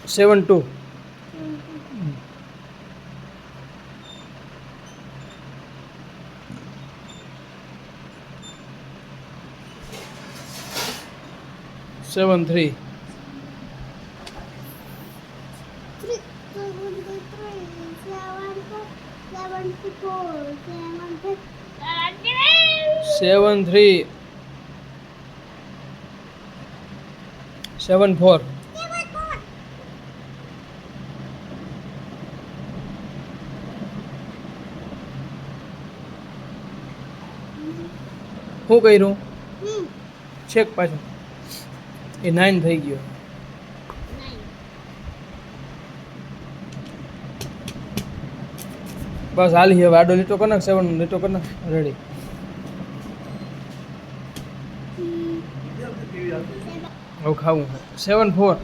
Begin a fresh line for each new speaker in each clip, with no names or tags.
7-2. 7-3. 7-3. 7-4. શું કર્યું ચેક પાછું એ 9 થઈ ગયો બસ હાલી હવે આડો લીટો કર નાખ 7 લીટો કર નાખ રેડી હવે ખાવું 7-4.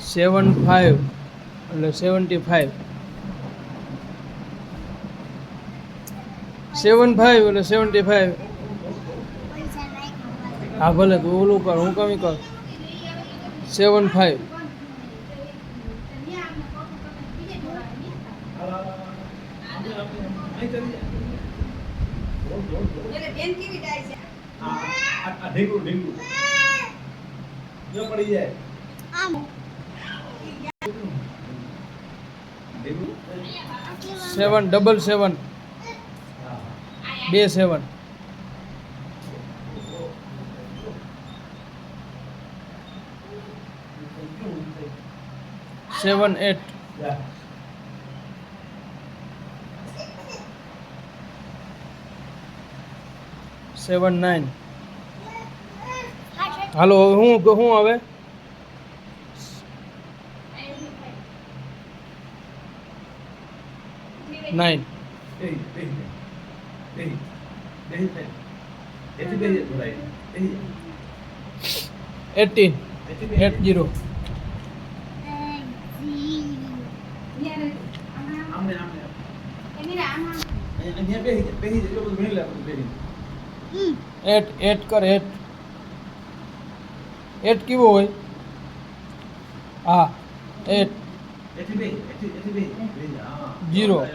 7-5 એટલે 75. 7-5 એટલે 75. હા ભલે તું ઓલું કર હું કમી કર 7-5. Seven double 7 2 7. 7-8. 7-9. હાલો હું હવે 9. 18. 80. એટ કર 8 કેવો હોય હા 8 0.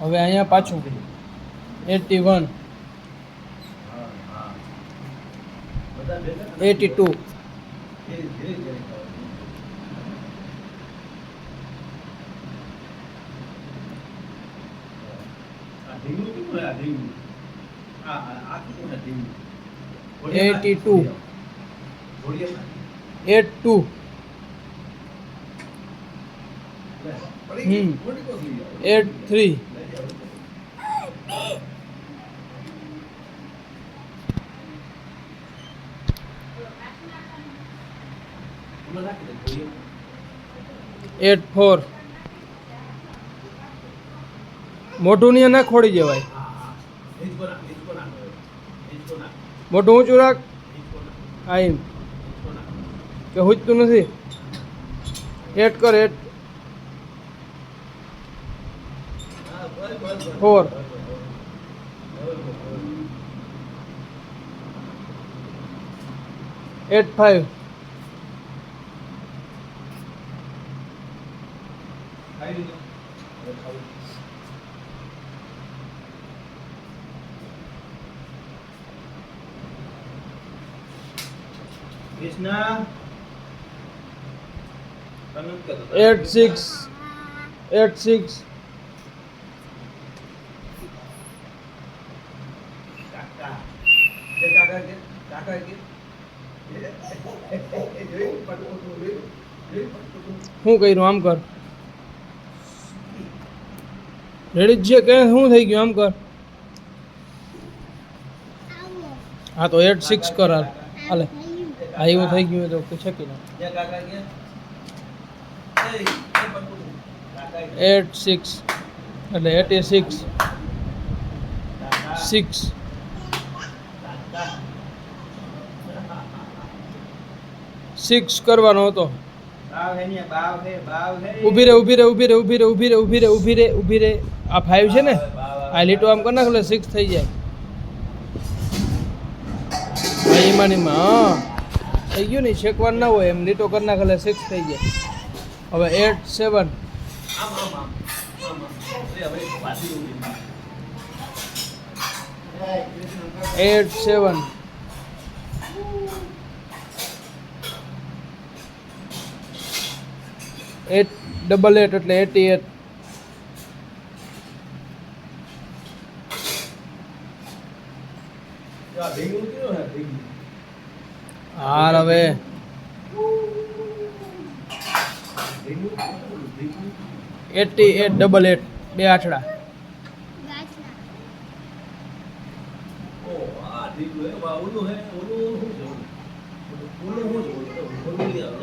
હવે અહીંયા પાછું 81. 82. 82. 82. 83. 84. મોઢું ની ના ખોડી જવાય મોઢું ઊંચું રાખ હા એમ કે હુજતું નથી 8 કર 8 4. 8-5. 8-6. 8-6. શું કર્યું આમ કર રેડી છે કે શું થઈ ગયું આમ કર હા તો 8-6 કર હાલે હા એવું થઈ ગયું તો છકી ના 8-6 એટલે 86. 6. 6 કરવાનો હતો ઊભી રે આ 5 છે ને આ લીટો આમ કરી નાખ એટલે 6 થઈ જાય. હા એમાં ને એમાં હા થઈ ગયું ને શેકવાનું ના હોય એમ લીટો કરી નાખ એટલે 6 થઈ જાય. હવે 8 7 8 7 8 ડબલ 8 એટલે 88. હાર હવે 88 ડબલ 8 બે આઠડા.
ઓલું હે ઓલું શું છે ઓલું શું છે ઓલું